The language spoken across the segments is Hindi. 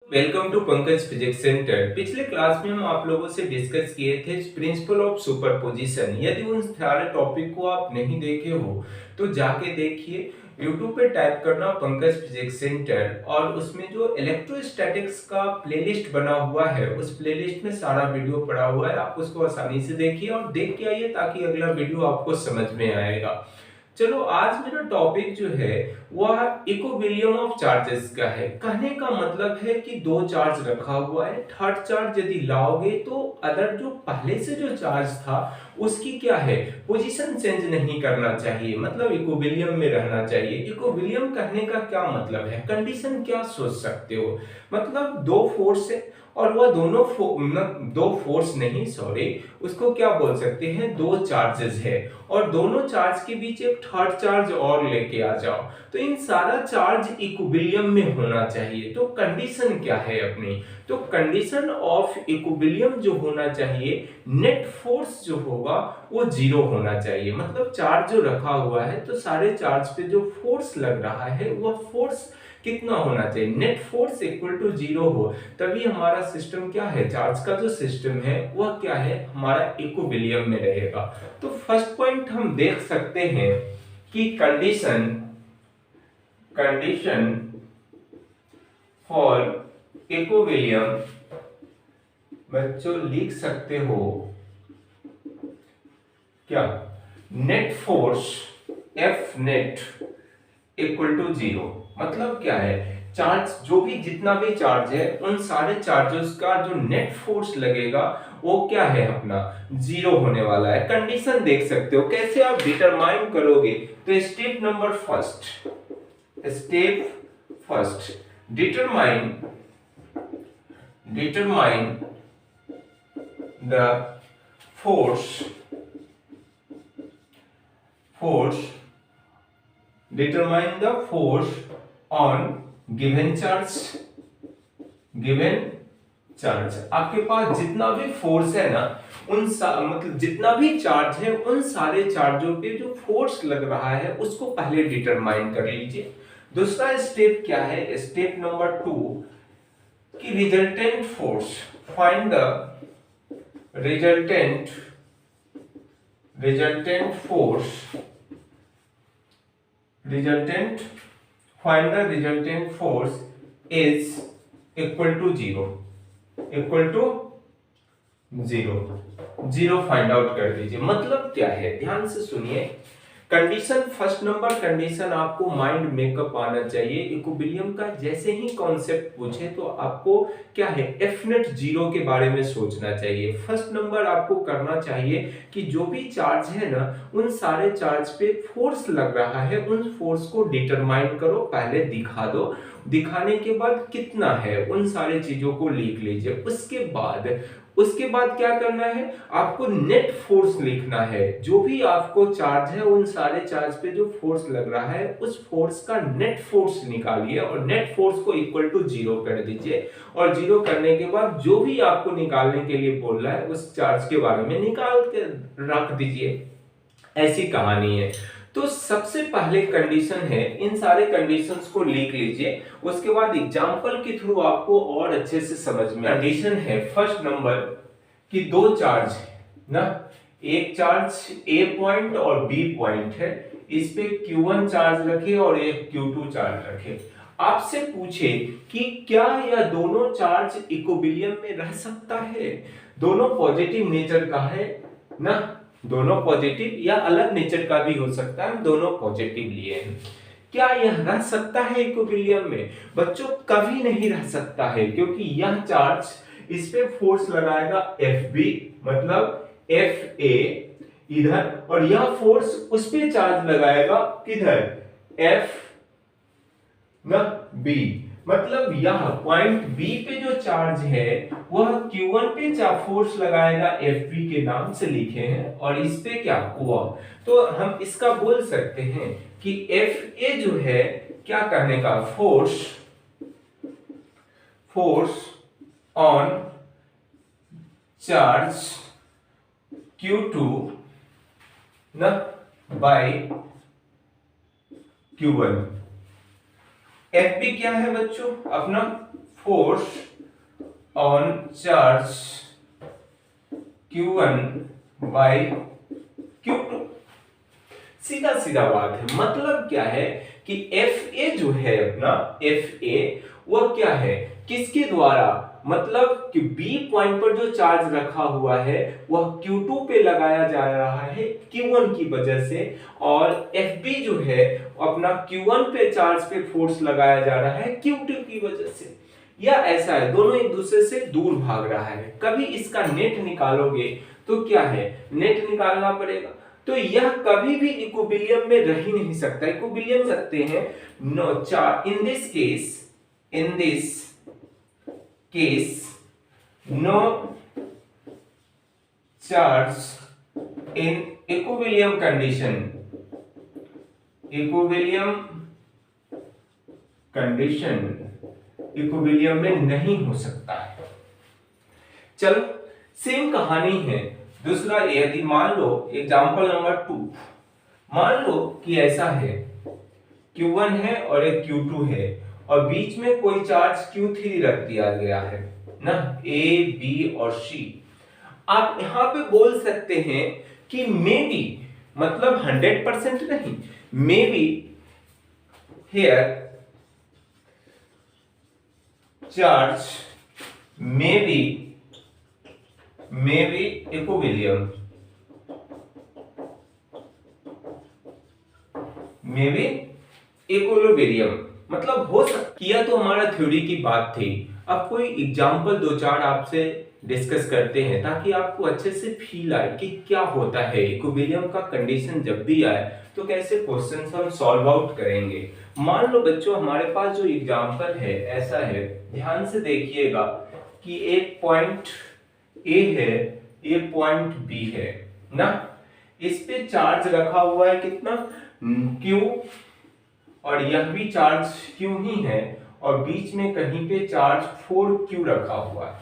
Welcome to Pankaj physics center. पिछले क्लास में हम आप लोगों से डिस्कस किए थे प्रिंसिपल ऑफ सुपरपोजिशन। यदि उन सारे टॉपिक को आप नहीं देखे हो तो जाके देखिए। YouTube पे टाइप करना पंकज फिजिक्स सेंटर और उसमें जो इलेक्ट्रोस्टैटिक्स का प्लेलिस्ट बना हुआ है उस प्लेलिस्ट में सारा वीडियो पड़ा हुआ है। आप उसको आसानी से देखिए और देख के आइए ताकि अगला वीडियो आपको समझ में आएगा। चलो आज मेरा टॉपिक जो है वह इक्विलिब्रियम ऑफ चार्जेस का है। कहने का मतलब है कि दो चार्ज रखा हुआ है, थर्ड चार्ज यदि लाओगे तो अदर जो पहले से जो चार्ज था उसकी क्या है पोजीशन चेंज नहीं करना चाहिए, मतलब इक्विलिब्रियम में रहना चाहिए। इक्विलिब्रियम कहने का क्या मतलब है, कंडीशन क्या सोच सकते हो, मतलब दो फोर्स है और वह दोनों दो फोर्स नहीं सॉरी उसको क्या बोल सकते हैं, दो चार्जेस है और दोनों चार्ज के बीच एक थर्ड चार्ज और लेके आ जाओ तो इन सारा चार्ज इक्विलिब्रियम में होना चाहिए। तो कंडीशन क्या है अपनी, तो कंडीशन ऑफ इक्विलिब्रियम जो होना चाहिए, नेट फोर्स जो होगा वो जीरो होना चाहिए। मतलब चार्ज जो रखा हुआ है तो सारे चार्ज पे जो फोर्स लग रहा है वह फोर्स कितना होना चाहिए, net force equal to zero हो, तभी हमारा सिस्टम क्या है, चार्ज का जो सिस्टम है वह क्या है हमारा इक्विलिब्रियम में रहेगा। तो फर्स्ट पॉइंट हम देख सकते हैं कि कंडीशन फॉर इक्विलिब्रियम बच्चों लिख सकते हो क्या, net force F net equal to zero. मतलब क्या है, चार्ज जो भी जितना भी चार्ज है उन सारे चार्जेस का जो नेट फोर्स लगेगा वो क्या है अपना जीरो होने वाला है। कंडीशन देख सकते हो, कैसे आप डिटरमाइन करोगे, तो step first determine the force determine the force on given charge। आपके पास जितना भी फोर्स है ना मतलब जितना भी चार्ज है उन सारे चार्जों पे जो फोर्स लग रहा है उसको पहले डिटरमाइन कर लीजिए। दूसरा स्टेप क्या है, स्टेप नंबर 2 कि resultant force, find the resultant find the resultant force is equal to zero find out कर दीजिए। मतलब क्या है, ध्यान से सुनिए। कंडीशन फर्स्ट नंबर कंडीशन आपको माइंड मेकअप आना चाहिए। इक्विलिब्रियम का जैसे ही कॉन्सेप्ट पूछे तो आपको क्या है एफ नेट जीरो के बारे में सोचना चाहिए। फर्स्ट नंबर आपको करना चाहिए कि जो भी चार्ज है ना उन सारे चार्ज पे फोर्स लग रहा है उन फोर्स को डिटरमाइन करो, पहले दिखा दो, दिखाने के बाद कितना है उन सारे चीजों को लिख लीजिए। उसके बाद क्या करना है, आपको नेट फोर्स लिखना है। जो भी आपको चार्ज है उन सारे चार्ज पे जो फोर्स लग रहा है उस फोर्स का नेट फोर्स निकालिए और नेट फोर्स को इक्वल टू जीरो कर दीजिए और जीरो करने के बाद जो भी आपको निकालने के लिए बोल रहा है उस चार्ज के बारे में निकाल के रख दीजिए। ऐसी कहानी है। तो सबसे पहले कंडीशन है, इन सारे कंडीशंस को लिख लीजिए, उसके बाद एग्जांपल के थ्रू आपको और अच्छे से समझ में। कंडीशन है फर्स्ट नंबर कि दो चार्ज है ना, एक चार्ज ए पॉइंट और बी पॉइंट है, इस पे Q1 चार्ज रखे और एक Q2 चार्ज रखे। आपसे पूछे कि क्या यह दोनों चार्ज इक्विलिब्रियम में रह सकता है, दोनों पॉजिटिव नेचर का है ना, दोनों पॉजिटिव या अलग नेचर का भी हो सकता है, हम दोनों पॉजिटिव लिए हैं। क्या यह रह सकता है इक्विलिब्रियम में? बच्चों कभी नहीं रह सकता है, क्योंकि यह चार्ज इस पे फोर्स लगाएगा Fb मतलब Fa इधर, और यह फोर्स उस पे चार्ज लगाएगा किधर F ना B, मतलब यह पॉइंट बी पे जो चार्ज है वह Q1 पे फोर्स लगाएगा Fb के नाम से लिखे हैं और इस पे क्या हुआ, तो हम इसका बोल सकते हैं कि Fa जो है क्या करने का, फोर्स ऑन चार्ज Q2 ना बाय Q1। Fb क्या है बच्चों, अपना force on charge Q1 by Q2। सीधा सीधा बात है। मतलब क्या है कि FA जो है अपना FA वह क्या है, किसके द्वारा, मतलब कि B पॉइंट पर जो चार्ज रखा हुआ है वह Q2 पे लगाया जा रहा है Q1 की वजह से, और FB जो है अपना Q1 पे चार्ज पे फोर्स लगाया जा रहा है Q2 की वजह से। या ऐसा है, दोनों एक दूसरे से दूर भाग रहा है। कभी इसका नेट निकालोगे तो क्या है, नेट निकालना पड़ेगा। तो यह कभी भी इक्विलिब्रियम में रह ही नहीं सकता। इक्विलिब्रियम सकते हैं no charge in this case no charge in equilibrium condition equilibrium में नहीं हो सकता है। चलो सेम कहानी है दूसरा। यदि मान लो एग्जांपल नंबर 2, मान लो कि ऐसा है Q1 है और एक Q2 है और बीच में कोई चार्ज Q3 रख दिया गया है ना, A, B और C। आप यहां पे बोल सकते हैं कि मे बी, मतलब 100% नहीं, may be here charge may be equilibrium, may be equilibrium, मतलब हो सकता। किया तो हमारा थ्योरी की बात थी। अब कोई एग्जांपल दो चार आपसे डिस्कस करते हैं ताकि आपको अच्छे से फील आए कि क्या होता है इक्विलिब्रियम का कंडीशन जब भी आए तो कैसे क्वेश्चंस हम सॉल्व आउट करेंगे। मान लो बच्चों हमारे पास जो एग्जांपल है ऐसा है, ध्यान से देखिएगा कि एक पॉइंट A है, ये पॉइंट B है ना, इस पे चार्ज रखा हुआ है कितना Q, और यह भी चार्ज Q ही है, और बीच में कहीं पे चार्ज 4Q रखा हुआ है,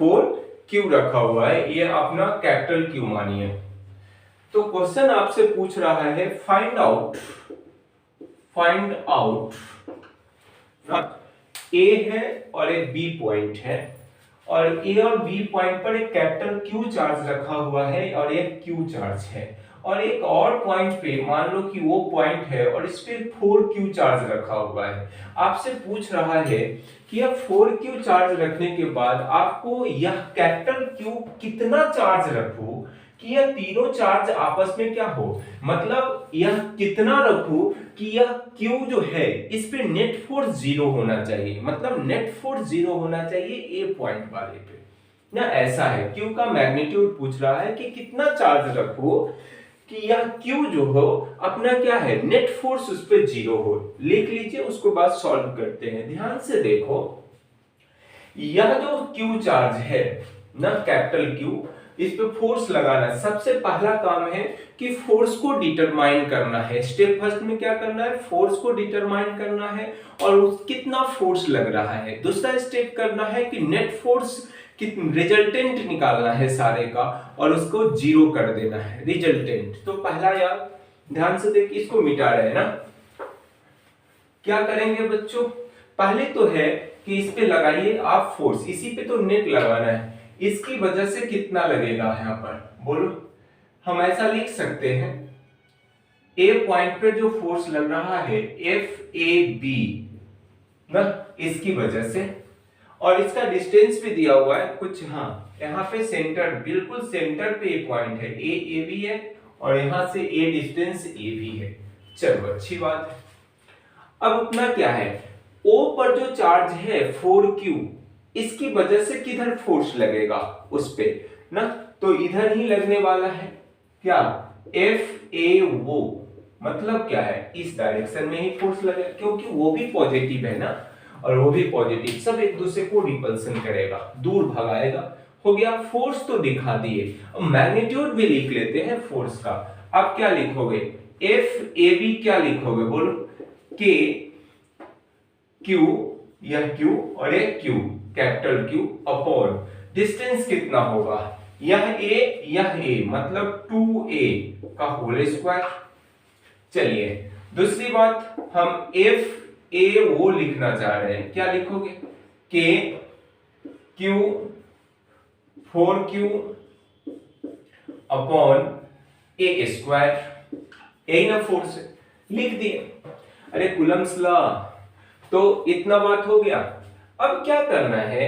4Q रखा हुआ है, ये अपना कैपिटल Q मानिए। तो क्वेश्चन आपसे पूछ रहा है फाइंड आउट A है और एक B पॉइंट है, और A और B पॉइंट पर एक कैपिटल Q चार्ज रखा हुआ है और एक Q चार्ज है, और एक और पॉइंट पे मान लो कि वो पॉइंट है और इस पे 4Q चार्ज रखा हुआ है। आपसे पूछ रहा है कि अब 4Q चार्ज रखने के बाद आपको यह कैपिटल Q कितना चार्ज रखो कि यह तीनों चार्ज आपस में क्या हो, मतलब यह कितना रखो कि यह Q जो है इस पे नेट फोर्स 0 होना चाहिए, मतलब नेट फोर्स 0 होना चाहिए A पॉइंट वाले पे ना। ऐसा है, Q का मैग्नीट्यूड पूछ रहा है कि कितना चार्ज रखो कि यह Q जो हो अपना क्या है, नेट फोर्स उस पे 0 हो। लिख लीजिए, उसको बाद सॉल्व करते हैं। ध्यान से देखो, यह जो Q चार्ज है ना, कैपिटल Q, इस पे फोर्स लगाना। सबसे पहला काम है कि फोर्स को डिटरमाइन करना है। स्टेप फर्स्ट में क्या करना है, फोर्स को डिटरमाइन करना है और कितना फोर्स लग रहा है। दूसरा स्टेप करना है कि नेट फोर्स रिजल्टेंट निकालना है सारे का और उसको 0 कर देना है, रिजल्टेंट। तो पहला यार ध्यान से देख, इसको मिटा रहे हैं ना। क्या करेंगे बच्चों, पहले तो है कि इस पे लगाइए आप फोर्स, इसी पे तो नेट लगाना है, इसकी वजह से कितना लगेगा यहाँ पर बोलो। हम ऐसा लिख सकते हैं, ए पॉइंट पे जो फोर्स लग रहा है FAB ना, इसकी वजह से, और इसका डिस्टेंस भी दिया हुआ है कुछ, हाँ यहाँ पे सेंटर, बिल्कुल सेंटर पे ए पॉइंट है, AB है और यहां से A डिस्टेंस AB है। चलो अच्छी बात है। अब अपना क्या है, O पर जो चार्ज है 4Q, इसकी वजह से किधर फोर्स लगेगा उस पे ना, तो इधर ही लगने वाला है। क्या, FAO, मतलब क्या है, इस डायरेक्शन में ही फोर्स लगेगा, क्योंकि वो भी पॉजिटिव है ना और वो भी पॉजिटिव, सब एक दूसरे को रिपल्सन करेगा, दूर भगाएगा। हो गया, फोर्स तो दिखा दिए, अब मैग्नीट्यूड भी लिख लेते हैं फोर्स का। अब क्या लिखोगे, FAB क्या लिखोगे बोलो, K Q, यह Q और एक Q, capital Q upon distance कितना होगा, यह A, मतलब 2A का होल स्क्वायर। चलिए दूसरी बात, हम ए वो लिखना चाह रहे हैं, क्या लिखोगे? के क्यू 4q अपॉन ए स्क्वायर, यही ना फोर्स है, लिख दिए। अरे कूलम्स लॉ, तो इतना बात हो गया। अब क्या करना है,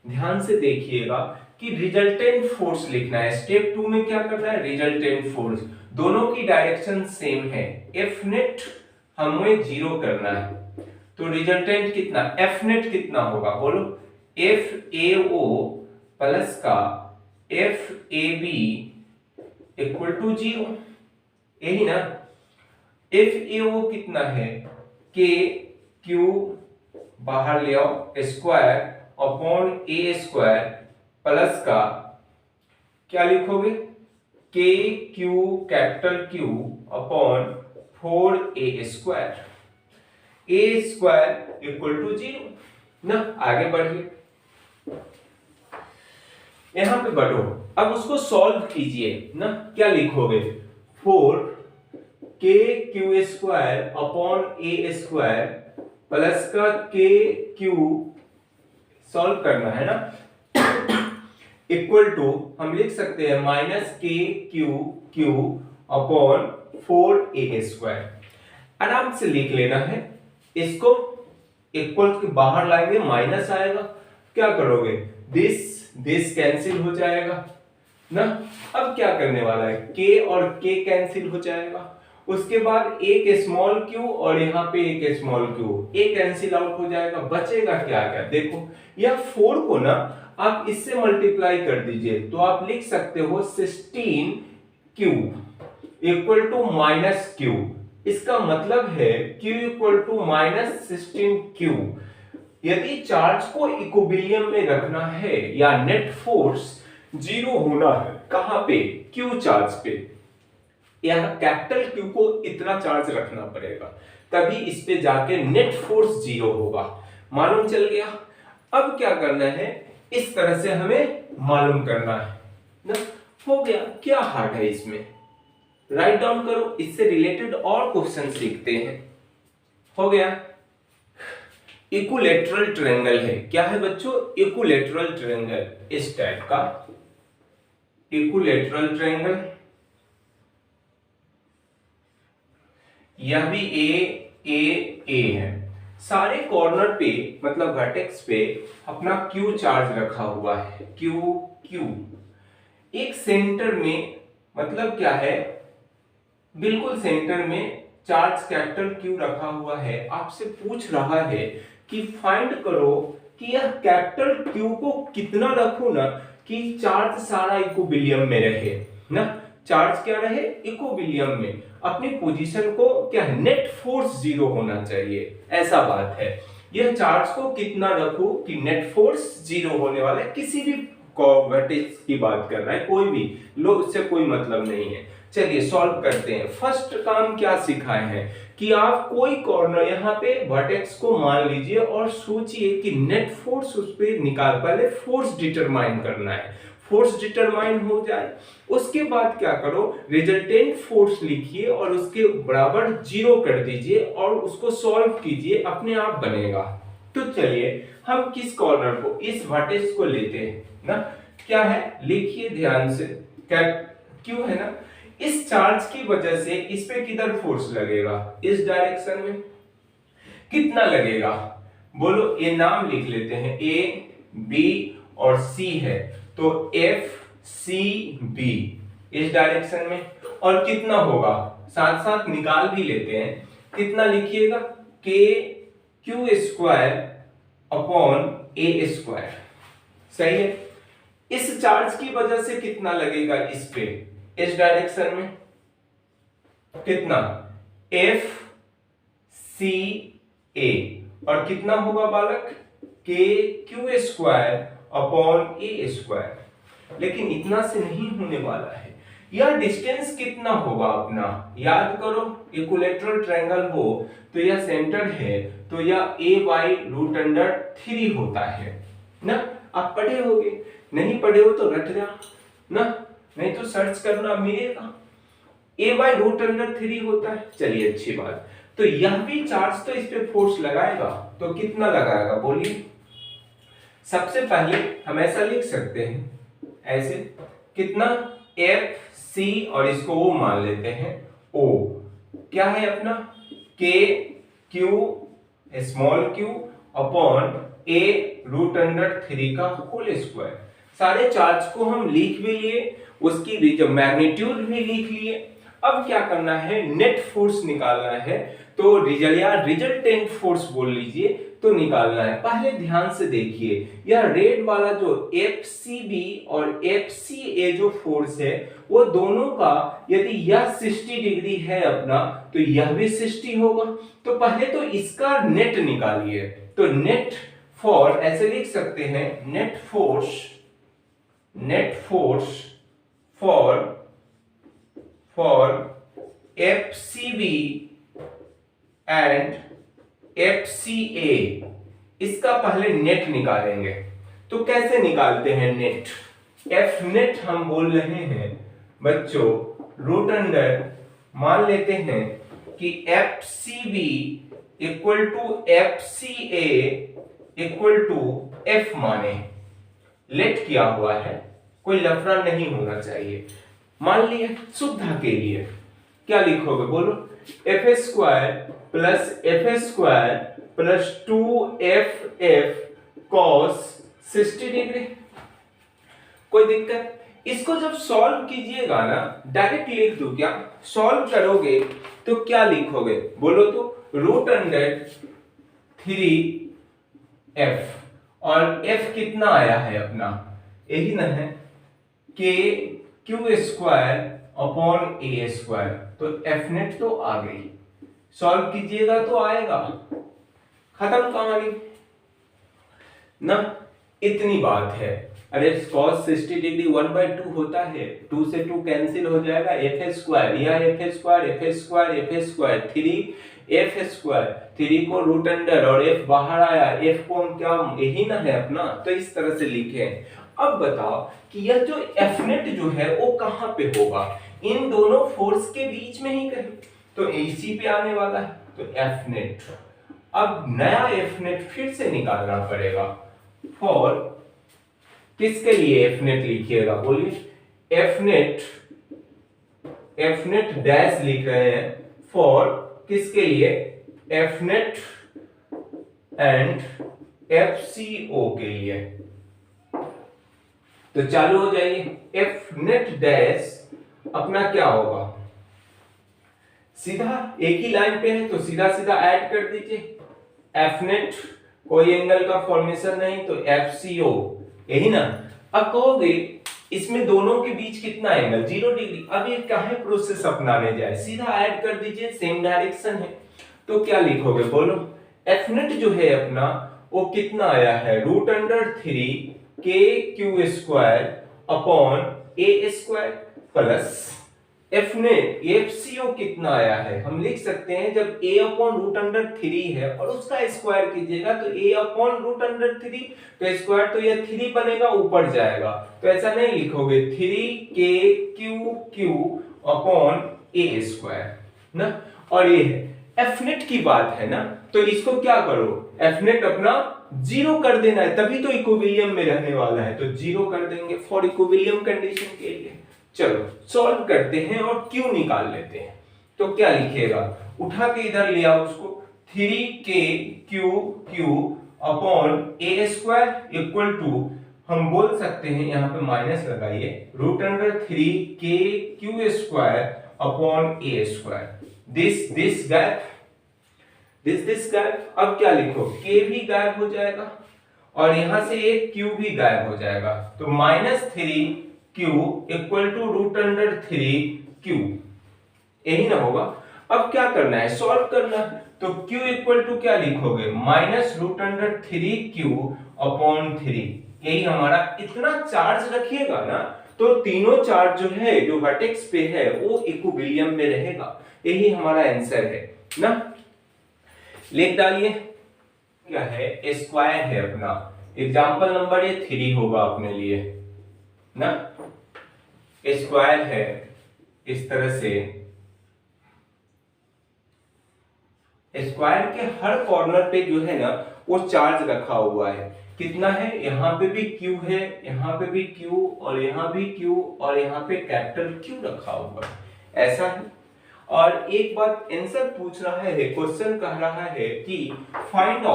ध्यान से देखिएगा कि रिजल्टेंट फोर्स लिखना है। स्टेप 2 में क्या करना है, रिजल्टेंट फोर्स, दोनों की डायरेक्शन सेम है। एफ नेट हमें 0 करना है, तो रिजल्टेंट कितना, एफ नेट कितना होगा बोलो? एफ ए ओ प्लस का F A B equal to 0, यही ना। एफ ए ओ कितना है, के क्यू बाहर ले आओ स्क्वायर अपॉन ए स्क्वायर प्लस का क्या लिखोगे, K Q capital Q upon 4a square, A square equal to 0 ना। आगे बढ़िए, यहां पे बढ़ो, अब उसको सॉल्व कीजिए ना। क्या लिखोगे, 4 क्यू स्क्वायर अपॉन ए स्क्वायर प्लस का के क्यू, सॉल्व करना है ना, इक्वल टू हम लिख सकते हैं माइनस के Q Q upon 4a square. आराम से लिख लेना है इसको, इक्वल के बाहर लाएंगे माइनस आएगा, क्या करोगे, दिस कैंसिल हो जाएगा ना। अब क्या करने वाला है, के और के कैंसिल हो जाएगा, उसके बाद एक स्मॉल क्यू और यहाँ पे एक स्मॉल क्यू, ए कैंसिल आउट हो जाएगा, बचेगा क्या क्या, देखो यह 4 को ना आप इससे मल्टीप्लाई कर दीजिए, तो आप लिख सकते हो 16 cube equal to minus Q. इसका मतलब है Q equal to minus 16 Q. यदि चार्ज को इक्विलिब्रियम में रखना है या नेट फोर्स 0 होना है, कहां पे, Q चार्ज पे, यह कैपिटल Q को इतना चार्ज रखना पड़ेगा, तभी इस पे जाके नेट फोर्स 0 होगा। मालूम चल गया। अब क्या करना है, इस तरह से हमें मालूम करना है ना। हो गया, क्या हार्ड है इसमें, राइट डाउन करो, इससे रिलेटेड और क्वेश्चन सीखते हैं। हो गया, इक्विलैटरल ट्रायंगल है, क्या है बच्चों, इक्विलैटरल ट्रायंगल, इस टाइप का इक्विलैटरल ट्रायंगल, यह भी ए है। सारे कॉर्नर पे मतलब वर्टेक्स पे अपना क्यू चार्ज रखा हुआ है, क्यू। एक सेंटर में, मतलब क्या है, बिल्कुल सेंटर में चार्ज कैपिटल क्यू रखा हुआ है। आपसे पूछ रहा है कि फाइंड करो कि यह कैपिटल क्यू को कितना रखूं ना कि चार्ज सारा इक्विलिब्रियम में रहे ना, चार्ज क्या रहे, इक्विलिब्रियम में, अपनी पोजीशन को क्या, नेट फोर्स 0 होना चाहिए, ऐसा बात है। यह चार्ज को कितना रखूं कि नेट फोर्स 0 होने वाला है, किसी भी वर्टेक्स की बात कर रहा है, कोई भी लो, उससे कोई मतलब नहीं है। चलिए सॉल्व करते हैं। फर्स्ट काम क्या सिखाए हैं कि आप कोई कॉर्नर यहाँ पे वर्टेक्स को मान लीजिए और सोचिए कि नेट फोर्स उस पे निकाल, पहले फोर्स डिटरमाइन करना है, फोर्स डिटरमाइन हो जाए, उसके बाद क्या करो, रिजल्टेंट फोर्स लिखिए और उसके बराबर 0 कर दीजिए और उसको सॉल्व कीजिए, अपने आप बनेगा। तो चलिए हम किस कॉर्नर को, इस वर्टेक्स को लेते हैं ना, क्या है लिखिए ध्यान से, क्यों है ना, इस चार्ज की वजह से इस पे किधर फोर्स लगेगा, इस डायरेक्शन में, कितना लगेगा बोलो, ये नाम लिख लेते हैं, ए बी और सी है, तो एफ सी बी इस डायरेक्शन में, और कितना होगा साथ साथ निकाल भी लेते हैं, कितना लिखिएगा, के क्यू स्क्वायर अपॉन ए स्क्वायर, सही है। इस चार्ज की वजह से कितना लगेगा इस पे, इस डायरेक्शन में, कितना, एफ सी ए, और कितना होगा बालक, के क्यू स्क्वायर अपॉन ए स्क्वायर। लेकिन इतना से नहीं होने वाला है, यह डिस्टेंस कितना होगा अपना, याद करो, इक्विलैटरल ट्रायंगल हो तो यह सेंटर है, तो यह a/√3 होता है ना। आप पढ़े होगे, नहीं पढ़े हो तो रट जा ना, नहीं तो सर्च करना मिलेगा, a/√3 होता है। चलिए अच्छी बात, तो यह भी चार्ज तो इस पे फोर्स लगाएगा, तो कितना लगाएगा बोलिए। सबसे पहले हम ऐसा लिख सकते हैं, ऐसे कितना एफ सी और इसको ओ मान लेते हैं, ओ क्या है अपना के क्यू स्मॉल क्यू अपॉन ए रूट अंडर 3 का होल स्क्वायर। सारे चार्ज को हम लिख भी लिए, उसकी मैग्नीट्यूड भी लिख लिए। अब क्या करना है, नेट फोर्स निकालना है, तो रिजल्टेंट फोर्स बोल लीजिए, तो निकालना है। पहले ध्यान से देखिए, यह रेड वाला जो FCB और FCA जो फोर्स है, वो दोनों का यदि यह 60 डिग्री है अपना, तो यह भी 60 होगा। तो पहले तो इसका नेट निकालिए, तो नेट फॉर ऐसे लिख सकते हैं, net force for FCB and FCA, इसका पहले नेट निकालेंगे। तो कैसे निकालते हैं नेट, F नेट हम बोल रहे हैं बच्चों रूट अंडर, मान लेते हैं कि FCB equal to FCA equal to F माने, लेट किया हुआ है, कोई लफड़ा नहीं होना चाहिए। मान लिए सुविधा के लिए क्या लिखोगे बोलो, F square plus 2FF cos 60 degree. कोई दिक्कत, इसको जब सॉल्व कीजिएगा ना, डायरेक्ट लिख दो, क्या सॉल्व करोगे तो क्या लिखोगे बोलो, तो रूट अंडर 3F और F कितना आया है अपना, यही ना है, के क्यू स्क्वायर अपॉन ए स्क्वायर, तो F नेट तो आ गई। सॉल्व कीजिएगा तो आएगा, खत्म कहानी ना, इतनी बात है। अरे cos 60 डिग्री 1/2 होता है, 2 से 2 कैंसिल हो जाएगा, एफ स्क्वायर, यह एफ स्क्वायर 3 को रूट अंडर और f बाहर आया, f को हम क्या, यही ना है अपना, तो इस तरह से लिखे। अब बताओ कि यह जो F नेट जो है वो कहां पे होगा, इन दोनों फोर्स के बीच में ही कहीं, तो इसी पे आने वाला है, तो F नेट। अब नया F नेट फिर से निकालना पड़ेगा, फॉर किसके लिए F नेट लिखिएगा बोलिए, F नेट डैश लिख रहे हैं, फॉर किसके लिए, F नेट एंड FCO के लिए। तो चालू हो जाइए, F नेट डैश अपना क्या होगा, सीधा एक ही लाइन पे है तो सीधा सीधा ऐड कर दीजिए, F नेट कोई एंगल का फॉर्मेशन नहीं, तो FCO, यही ना। अब कहोगे इसमें दोनों के बीच कितना एंगल, 0 डिग्री। अब ये काहे प्रोसेस अपनाने जाए, सीधा ऐड कर दीजिए, सेम डायरेक्शन है। तो क्या लिखोगे बोलो, F नेट जो है अपना वो कितना आया है, रूट अंडर 3 के क्यू स्क्वायर अपॉन ए square plus F net FCO कितना आया है, हम लिख सकते हैं जब a अपॉन रूट अंडर 3 है और उसका स्क्वायर कीजिएगा तो a अपॉन रूट अंडर 3, तो स्क्वायर तो यह 3 बनेगा, ऊपर जाएगा, तो ऐसा नहीं लिखोगे, 3KQ अपॉन ए स्क्वायर ना। और ये है F नेट की बात है ना, तो इसको क्या करो, F नेट अपना 0 कर देना है, तभी तो इक्विलिब्रियम में रहने वाला है, तो 0 कर देंगे फॉर इक्विलिब्रियम कंडीशन के लिए। चलो सॉल्व करते हैं और Q निकाल लेते हैं। तो क्या लिखिएगा, उठा के इधर ले आओ उसको, 3KQ upon A square equal to, हम बोल सकते हैं यहाँ पे माइनस लगाइए, root under 3KQ square upon A square, this गायब। अब क्या लिखो, K भी गायब हो जाएगा और यहां से एक Q भी गायब हो जाएगा, तो -3Q equal to root under 3Q, यही ना होगा। अब क्या करना है, सॉल्व करना है, तो Q इक्वल टू क्या लिखोगे, minus root under 3Q upon 3, यही हमारा, इतना चार्ज रखिएगा ना तो तीनों चार्ज जो है, जो वर्टेक्स पे है वो इक्विलिब्रियम में रहेगा, यही हमारा आंसर है ना। लिख डालिए, क्या है, स्क्वायर है अपना, एग्जांपल नंबर ये 3 होगा अपने लिए ना, स्क्वायर है इस तरह से, स्क्वायर के हर कॉर्नर पे जो है ना वो चार्ज रखा हुआ है। कितना है, यहाँ पे भी Q है, यहाँ पे भी Q, और यहाँ भी Q, और यहाँ पे कैपिटल Q रखा हुआ है, ऐसा है। और एक बात आंसर पूछ रहा है, क्वेश्चन कह रहा है कि find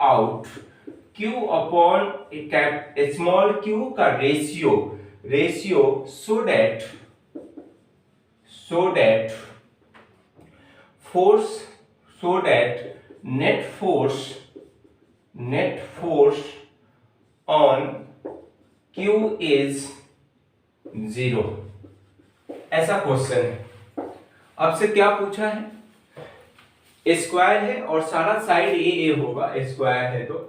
out Q upon small q का ratio so that net force on Q is 0। ऐसा क्वेश्चन है। आपसे क्या पूछा है, स्क्वायर है और सारा साइड ए होगा, स्क्वायर है तो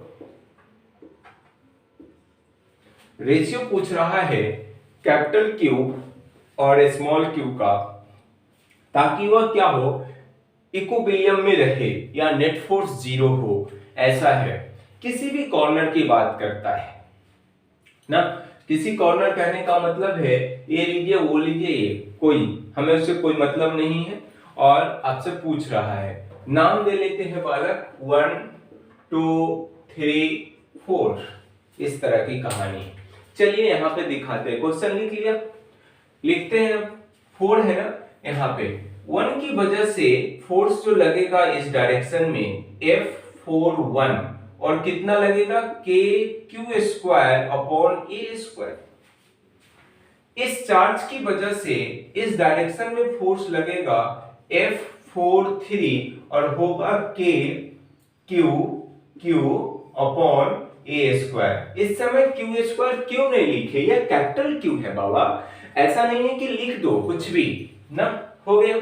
रेशियो पूछ रहा है कैपिटल Q और स्मॉल q का, ताकि वह क्या हो, इक्विलिब्रियम में रहे या नेट फोर्स 0 हो, ऐसा है। किसी भी कॉर्नर की बात करता है ना, किसी कॉर्नर कहने का मतलब है ये लीजिए वो लीजिए, ये कोई हमें उससे कोई मतलब नहीं है, और आपसे पूछ रहा है। नाम दे लेते हैं बालक 1 2 3 4, इस तरह की कहानी। चलिए यहाँ पे दिखाते हैं, क्वेश्चन लिख लिया, लिखते हैं। 4 है ना, यहाँ पे 1 की वजह से फोर्स जो लगेगा इस डायरेक्शन में F41, और कितना लगेगा KQ square upon A square. इस चार्ज की वजह से इस डायरेक्शन में फोर्स लगेगा F43 और होगा KQ अपॉन A स्क्वायर। इस समय Q स्क्वायर क्यों नहीं लिखे, यह कैपिटल Q है बाबा, ऐसा नहीं है कि लिख दो कुछ भी ना, हो गया।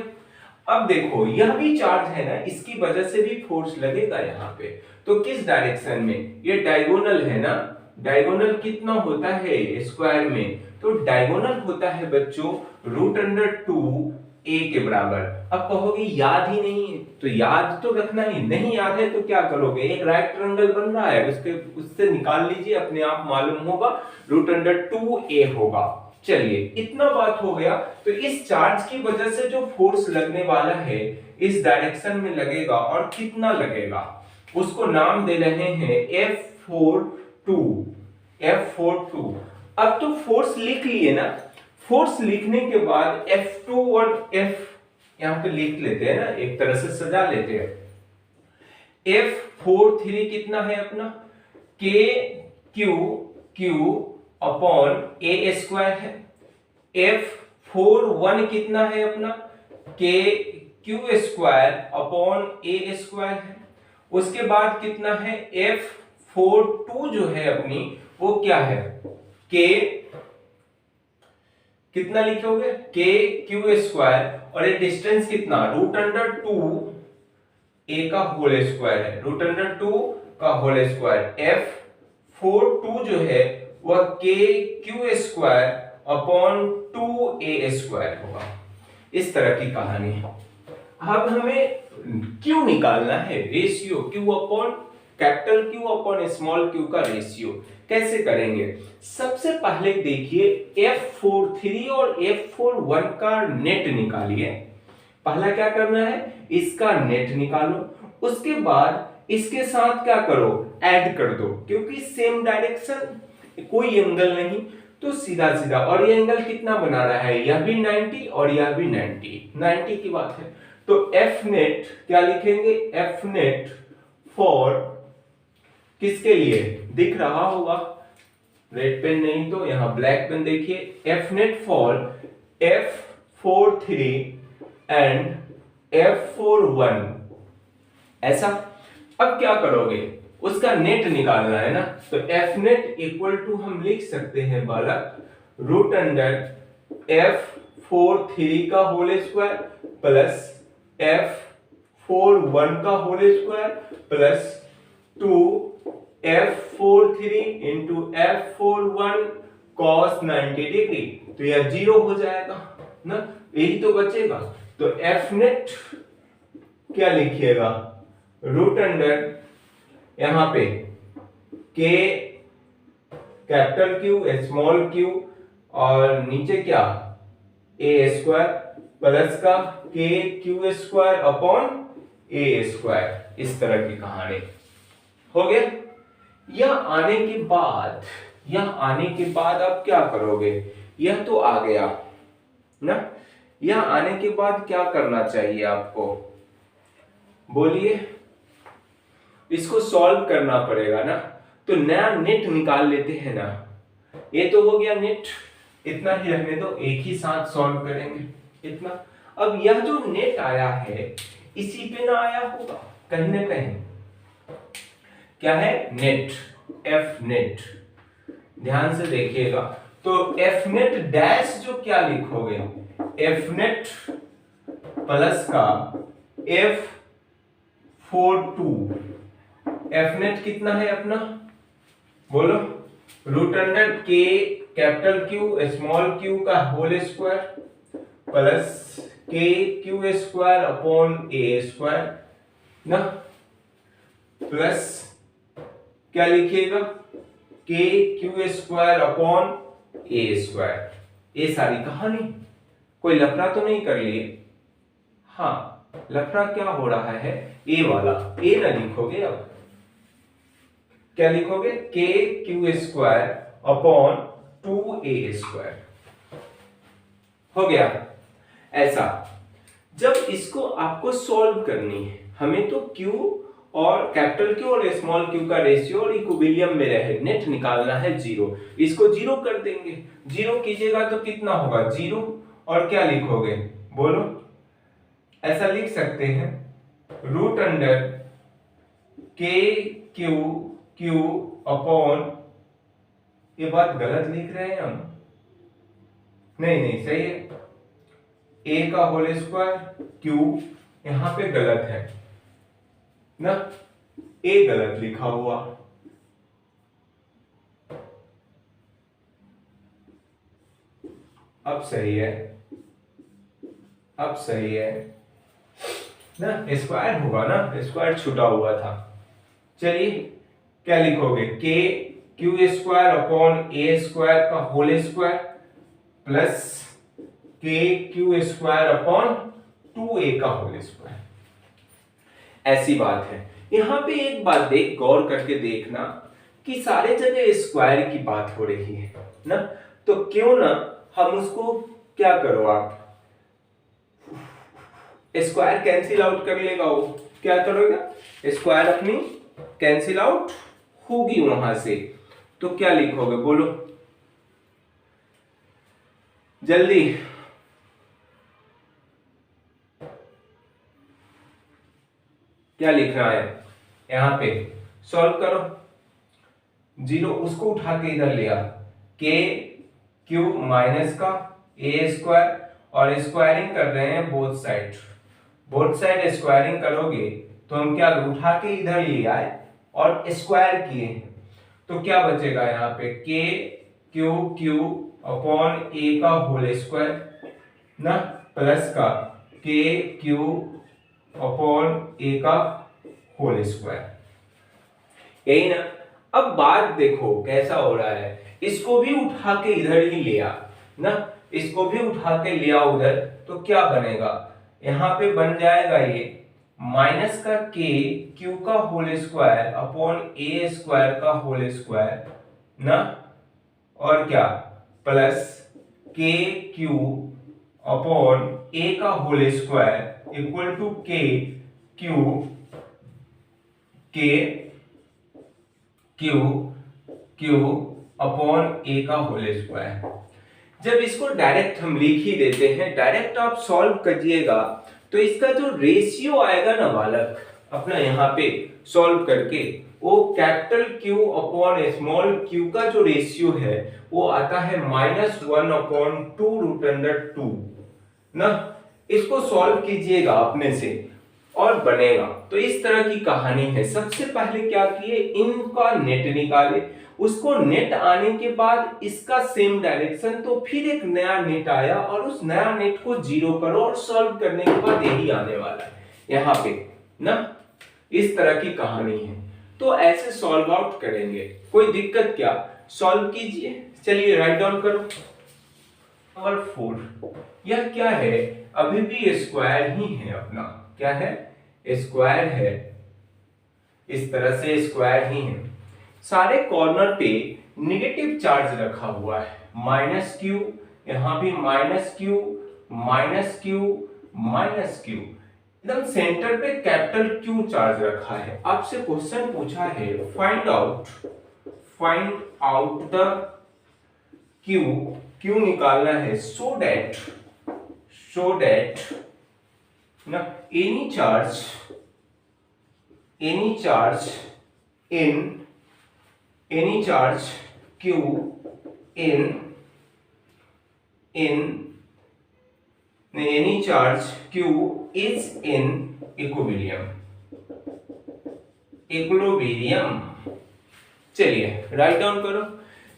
अब देखो यह भी चार्ज है ना, इसकी वजह से भी फोर्स लगेगा यहाँ पे, तो किस डायरेक्शन में, ये डायगोनल है ना, डायगोनल कितना होता है स्क्वायर में, तो डायगोनल होता है बच्चों √2a के बराबर। अब कहोगे याद ही नहीं है, तो याद तो रखना ही, नहीं याद है तो क्या करोगे, एक राइट ट्रायंगल बन रहा है उससे निकाल लीजिए, अपने आप मालूम होगा √2a होगा। चलिए इतना बात हो गया। तो इस चार्ज की वजह से जो फोर्स लगने वाला है इस डायरेक्शन में लगेगा, और कितना लगेगा उसको नाम दे रहे हैं F42। अब तो फोर्स लिख लिए ना, फोर्स लिखने के बाद F2 और F यहां पे लिख लेते हैं ना, एक तरह से सजा लेते हैं। F43 कितना है अपना, KQ अपॉन A स्क्वायर है। F41 कितना है अपना, KQ square upon A square है। उसके बाद कितना है, F42 जो है अपनी वो क्या है, K कितना लिखोगे, KQ स्क्वायर, और ये डिस्टेंस कितना √2a का होल स्क्वायर है, √2 का होल स्क्वायर। F42 जो है वह KQ square upon 2a square होगा। इस तरह की कहानी है। अब हमें Q निकालना है, ratio Q upon capital Q upon small q का रेशियो। कैसे करेंगे, सबसे पहले देखिए F43 और F41 का नेट निकालिए। पहला क्या करना है, इसका नेट निकालो, उसके बाद इसके साथ क्या करो, ऐड कर दो, क्योंकि सेम डायरेक्शन, कोई एंगल नहीं, तो सीधा सीधा। और ये एंगल कितना बना रहा है, यह भी 90 और यह भी 90 की बात है। तो F नेट क्या लिखेंगे, F नेट फॉर किसके लिए, दिख रहा होगा, रेड पेन नहीं तो यहां ब्लैक पेन देखिए, F net for F43 and F41, ऐसा। अब क्या करोगे, उसका नेट निकालना है ना, तो F नेट इक्वल टू हम लिख सकते हैं बालक √F43 का होल स्क्वायर प्लस F41 का whole square plus 2F43 into F41 cos 90 degree, तो यह 0 हो जाएगा ना, यही तो बचेगा। तो F नेट क्या लिखिएगा, √, यहां पे K capital Q small q, और नीचे क्या A स्क्वायर प्लस का के क्यू स्क्वायर अपॉन ए स्क्वायर, इस तरह की कहानी हो गया। यह आने के बाद आप क्या करोगे, यह तो आ गया ना, यह आने के बाद क्या करना चाहिए आपको, बोलिए। इसको सॉल्व करना पड़ेगा ना, तो नया नेट निकाल लेते हैं ना। ये तो हो गया नेट, इतना ही रहने दो, एक ही साथ सॉल्व करेंगे इतना। अब यह जो नेट आया है इसी पे ना आया होगा कहीं ना कहीं, क्या है नेट, एफ नेट, ध्यान से देखिएगा। तो एफ नेट डैश जो क्या लिखोगे, एफ नेट प्लस का एफ 42, एफ नेट कितना है अपना, बोलो, रूट अंडर के कैपिटल क्यू स्मॉल क्यू का whole square plus K Q square upon ए स्क्वायर ना, प्लस क्या लिखिएगा, के क्यू स्क्वायर अपॉन ए स्क्वायर। ये सारी कहानी, कोई लफड़ा तो नहीं कर लिए? हाँ, लफड़ा क्या हो रहा है, ए वाला, ए ना लिखोगे, अब क्या लिखोगे, K Q square upon 2a square, हो गया। ऐसा जब इसको आपको सॉल्व करनी है, हमें तो q और कैपिटल क्यू और स्मॉल क्यू का रेशियो और इक्विलिब्रियम में रहे, नेट निकालना है जीरो, इसको जीरो कर देंगे। जीरो कीजिएगा तो कितना होगा, जीरो, और क्या लिखोगे, बोलो, ऐसा लिख सकते हैं, रूट अंडर के क्यू अपॉन, ये बात गलत लिख रहे हैं हम, नहीं सही है, ए का होल स्क्वायर क्यू, यहां पे गलत है ना, ए गलत लिखा हुआ, अब सही है, अब सही है ना, स्क्वायर होगा ना, स्क्वायर छूटा हुआ था। चलिए क्या लिखोगे, के क्यू स्क्वायर अपॉन ए स्क्वायर का whole square plus K Q square upon 2a का होल स्क्वायर, ऐसी बात है। यहां पे एक बात देख, गौर करके देखना कि सारे जगह स्क्वायर की बात हो रही है ना, तो क्यों ना हम उसको क्या करो, आप स्क्वायर कैंसिल आउट कर लेगा, वो क्या करोगे, स्क्वायर अपनी कैंसिल आउट होगी वहां से, तो क्या लिखोगे, बोलो जल्दी, क्या लिखना है, यहां पे सॉल्व करो, जीरो उसको उठा के इधर लिया, के क्यू माइनस का ए स्क्वायर, और स्क्वायरिंग कर रहे हैं both side, both side squaring करोगे तो हम क्या उठा के इधर ले आए और स्क्वायर किए, तो क्या बचेगा यहाँ पे, के क्यू अपॉन ए का होल स्क्वायर ना, प्लस का के क्यू अपॉन ए का होल स्क्वायर, यही ना। अब बात देखो कैसा हो रहा है, इसको भी उठा के इधर ही ले आ ना, इसको भी उठा के ले आओ उधर, तो क्या बनेगा, यहां पे बन जाएगा ये माइनस का के क्यू का होल स्क्वायर अपॉन ए स्क्वायर का होल स्क्वायर ना, और क्या, प्लस के क्यू अपॉन ए का होल स्क्वायर इक्वल टू के क्यू अपॉन ए का होल स्क्वायर। जब इसको डायरेक्ट हम लिख ही देते हैं, डायरेक्ट आप सॉल्व करिएगा तो इसका जो रेशियो आएगा ना बालक, अपना यहाँ पे सॉल्व करके, वो capital Q upon small Q का जो रेशियो है वो आता है -1/2 रूट अंडर 2 ना। इसको सॉल्व कीजिएगा अपने से और बनेगा। तो इस तरह की कहानी है। सबसे पहले क्या किए, इनका नेट निकाले, उसको नेट आने के बाद इसका सेम डायरेक्शन, तो फिर एक नया नेट आया और उस नया नेट को जीरो करो और सॉल्व करने के बाद यही आने वाला है यहाँ पे ना। इस तरह की कहानी है। तो ऐसे सॉल्व आउट करेंगे, कोई दिक्कत क्या, सॉल्व कीजिए। चलिए राइट डाउन करो। और 4 यह क्या है, अभी भी स्क्वायर ही है अपना, क्या है, स्क्वायर है, इस तरह से स्क्वायर ही है। सारे कॉर्नर पे निगेटिव चार्ज रखा हुआ है, -q, यहां भी -q, -q, -q, एकदम सेंटर पे कैपिटल Q चार्ज रखा है। आपसे क्वेश्चन पूछा है फाइंड आउट द Q निकालना है, सो दैट ना any charge Q any charge Q is in equilibrium। चलिए राइट डाउन करो।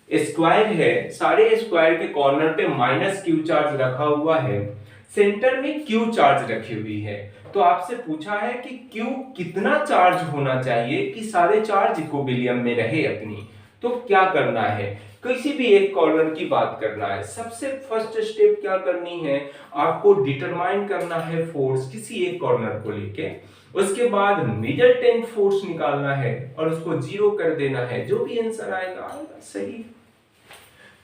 स्क्वायर है, सारे स्क्वायर के कॉर्नर पे -q चार्ज रखा हुआ है, सेंटर में q चार्ज रखी हुई है। तो आपसे पूछा है कि q कितना चार्ज होना चाहिए कि सारे चार्ज इक्विलिब्रियम में रहे अपनी। तो क्या करना है, किसी भी एक कॉर्नर की बात करना है। सबसे फर्स्ट स्टेप क्या करनी है, आपको डिटरमाइन करना है फोर्स किसी एक कॉर्नर को लेके। उसके बाद रिजल्टेंट फोर्स निकालना है और उसको 0 कर देना है, जो भी आंसर आएगा सही।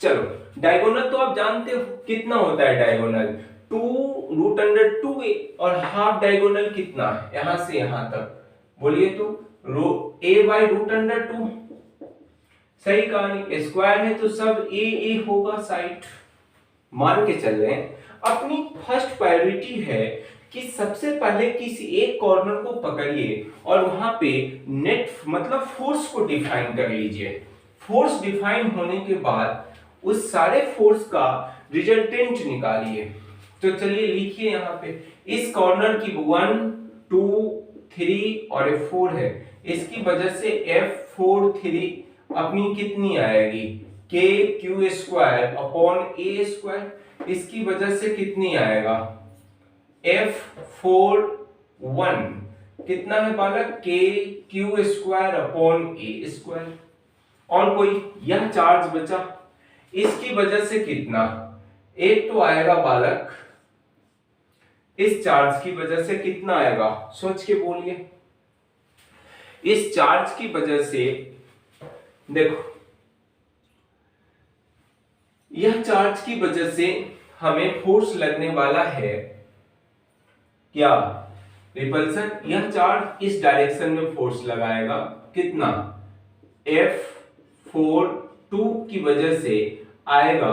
चलो डायगोनल तो आप जानते हो कितना होता है, डायगोनल 2√2a और हाफ डायगोनल कितना, यहां से यहां तक बोलिए तो a/√2। सही कहानी, स्क्वायर है तो सब a होगा साइड। मान के चल रहे हैं अपनी फर्स्ट प्रायोरिटी है कि सबसे पहले किसी एक कॉर्नर को पकड़िए और वहां पे नेट मतलब फोर्स को डिफाइन कर लीजिए। फोर्स डिफाइन होने के बाद उस सारे फोर्स का रिजल्टेंट निकालिए। तो चलिए लिखिए यहाँ पे, इस कॉर्नर की 1 2 3 और 4 है, इसकी वजह से F4 अपनी कितनी आएगी, KQ² इसकी वजह से कितनी आएगा, F4 कितना है बालक, KQ² और कोई यह चार्ज बचा, इसकी वजह से कितना, एक तो आएगा बालक, इस चार्ज की वजह से कितना आएगा, सोच के बोलिए। इस चार्ज की वजह से देखो, यह चार्ज की वजह से हमें फोर्स लगने वाला है क्या, रिपल्सन। यह चार्ज इस डायरेक्शन में फोर्स लगाएगा, कितना, F4 की वजह से आएगा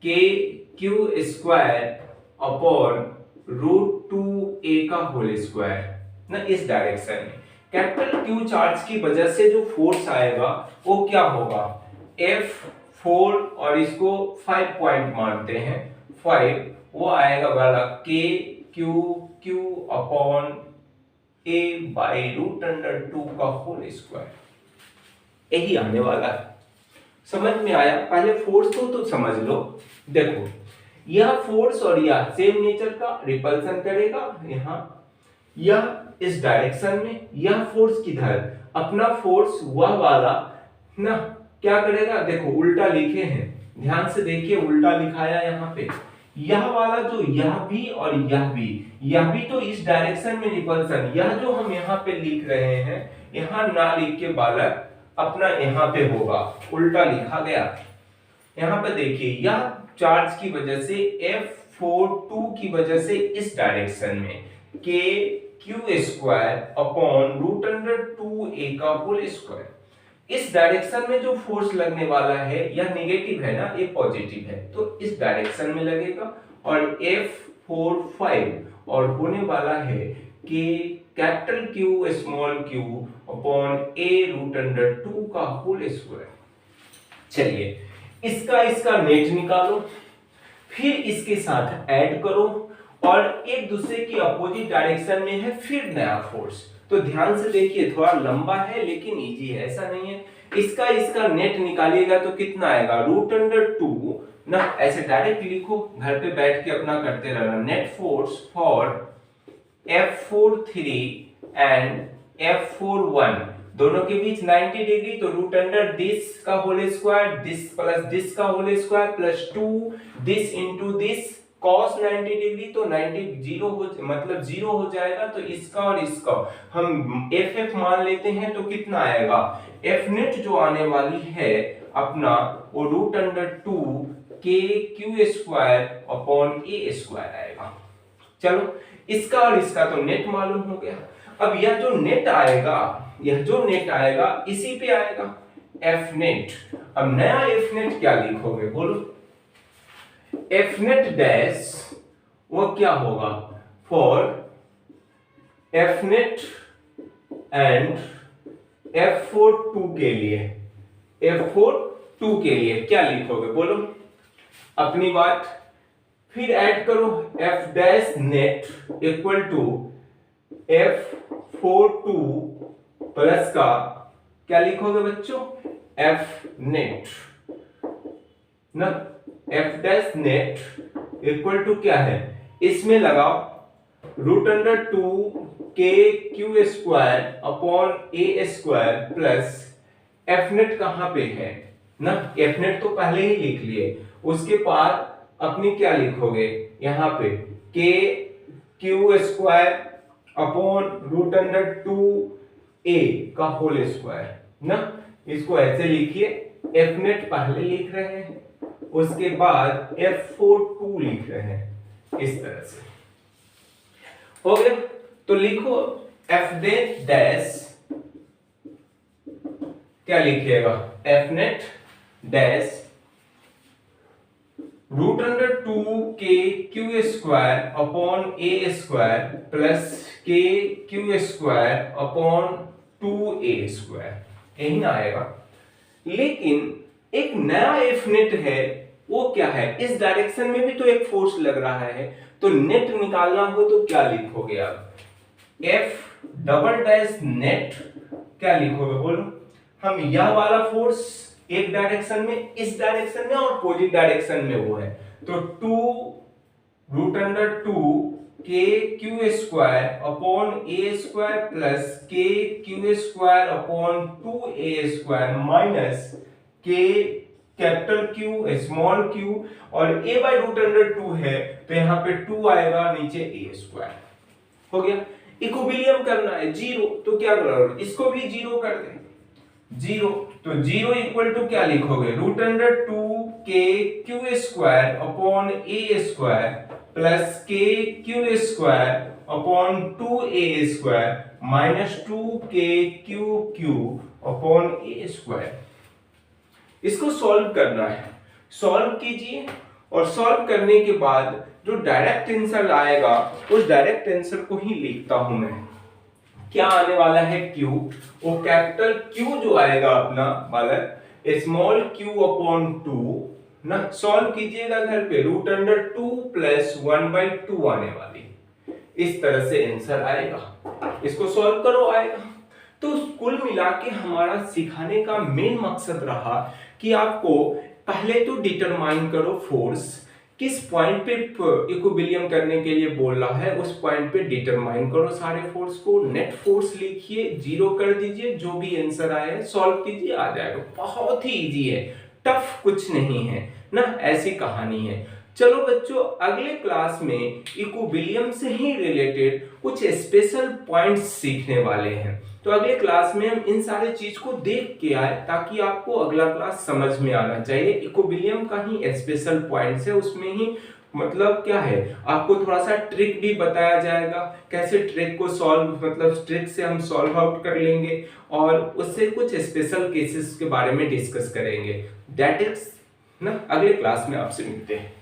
KQ²/√2a² ना, इस डायरेक्शन में। कैपिटल Q चार्ज की वजह से जो फोर्स आएगा वो क्या होगा, F4 और इसको 5 पॉइंट मानते हैं, 5 वो आएगा वाला KQ/√2 यही आने वाला है। समझ में आया, पहले फोर्स को तो समझ लो। देखो यह फोर्स और यह सेम नेचर का, रिपल्सन करेगा यहां, यह इस डायरेक्शन में, यह फोर्स किधर, अपना फोर्स वह वाला ना क्या करेगा, देखो उल्टा लिखे हैं, ध्यान से देखिए उल्टा लिखाया यहाँ पे, यह वाला जो यह भी और यह भी तो इस डायरेक्शन में रिपल्सन, यह जो हम यहाँ पे लिख रहे हैं, यहाँ ना लिख के बालक अपना यहाँ पे होगा, उल्टा लिखा गया। यहाँ पे देखिए यह चार्ज की वजह से F4 की वजह से इस डायरेक्शन में KQ²/√2a², इस डायरेक्शन में जो फोर्स लगने वाला है यह नेगेटिव है ना, ये पॉजिटिव है, तो इस डायरेक्शन में लगेगा और F4 और होने वाला है कि कैपिटल Q/a√2 चलिए इसका नेट निकालो, फिर इसके साथ ऐड करो और एक दूसरे की अपोजिट डायरेक्शन में है, फिर नया फोर्स। तो ध्यान से देखिए, थोड़ा लंबा है लेकिन इजी है, ऐसा नहीं है। इसका नेट निकालिएगा तो कितना आएगा, √2 ना, ऐसे डायरेक्ट लिखो, घर पे बैठ के अपना करते रहना। Net force for F4 and F4 दोनों के बीच 90 डिग्री, तो रूट अंडर दिस का whole square, this plus this का whole square plus 2 this into this cos 90 degree, तो 90 जीरो हो मतलब जीरो हो जाएगा। तो इसका और इसका हम एफ मान लेते हैं, तो कितना आएगा, एफ नेट जो आने वाली है अपना वो root under 2 K Q square upon ए स्क्वायर आएगा। चलो इसका और इसका तो नेट मालूम हो गया। अब यह जो नेट आएगा इसी पे आएगा एफ नेट। अब नया एफ नेट क्या लिखोगे बोलो, एफ नेट डैश वो क्या होगा, for F net and F4 2 के लिए, F4 2 के लिए क्या लिखोगे बोलो अपनी बात, फिर ऐड करो F dash net equal to F4 2 plus का क्या लिखोगे बच्चों, F नेट ना, F dash net equal to क्या है, इसमें लगाओ root under 2 K Q square upon ए स्क्वायर प्लस एफ नेट कहां पे है ना, एफ नेट तो पहले ही लिख लिए, उसके बाद अपनी क्या लिखोगे यहां पे K Q square upon root under 2 A का होल स्क्वायर ना, इसको ऐसे लिखिए, एफ नेट पहले लिख रहे हैं उसके बाद F4 2 लिख रहे हैं इस तरह से, हो गया। तो लिखो F डैश क्या लिखिएगा, F net dash root under 2 K Q square upon ए square plus K Q square upon 2a square, यही ना आएगा। लेकिन एक नया एफ नेट है वो क्या है, इस डायरेक्शन में भी तो एक फोर्स लग रहा है, तो नेट निकालना हो तो क्या लिखोगे आप, एफ डबल डैश नेट क्या लिखोगे बोलो, हम यह वाला फोर्स एक डायरेक्शन में, इस डायरेक्शन में और अपोजिट डायरेक्शन में वो है, तो 2 root under 2 K Q square upon ए square plus K Q square upon 2a square minus के कैपिटल क्यू स्मॉल क्यू और a बाय रूट अंडर 2 है तो यहाँ पे 2 आएगा, नीचे a स्क्वायर, हो गया। इक्विलिब्रियम करना है जीरो, तो क्या करोगे, इसको भी जीरो कर दे, जीरो, तो जीरो इक्वल टू क्या लिखोगे, root under 2 K Q square upon ए square plus K Q square upon 2a square minus 2 K Q Q upon ए स्क्वायर। इसको सॉल्व करना है, सॉल्व कीजिए और सॉल्व करने के बाद जो डायरेक्ट आंसर आएगा उस डायरेक्ट आंसर को ही लिखता हूं मैं, क्या आने वाला है Q, वो कैपिटल Q जो आएगा अपना वाला स्मॉल q अपॉन 2 ना, सॉल्व कीजिएगा घर पे, रूट अंडर 2 प्लस 1/2 आने वाली, इस तरह से आंसर आएगा, इसको सॉल्व करो आएगा। तो कुल मिला के हमारा सिखाने का मेन मकसद रहा कि आपको पहले तो डिटरमाइन करो फोर्स, किस पॉइंट पे इक्विलिब्रियम करने के लिए बोल रहा है उस पॉइंट पे डिटरमाइन करो सारे फोर्स को, नेट फोर्स लिखिए, जीरो कर दीजिए, जो भी आंसर आए सॉल्व कीजिए, आ जाएगा। बहुत ही इजी है, टफ कुछ नहीं है ना, ऐसी कहानी है। चलो बच्चों अगले क्लास में इक्विलिब्रियम से ही रिलेटेड कुछ स्पेशल पॉइंट्स सीखने वाले हैं, तो अगले क्लास में हम इन सारे चीज को देख के आए ताकि आपको अगला क्लास समझ में आना चाहिए। इक्विलिब्रियम का ही स्पेशल पॉइंट्स है, उसमें ही मतलब क्या है आपको थोड़ा सा ट्रिक भी बताया जाएगा, कैसे ट्रिक को सॉल्व मतलब ट्रिक से हम सॉल्व आउट कर लेंगे और उससे कुछ स्पेशल केसेस के बारे में डिस्कस करेंगे। दैट इज ना, अगले क्लास में आपसे मिलते हैं।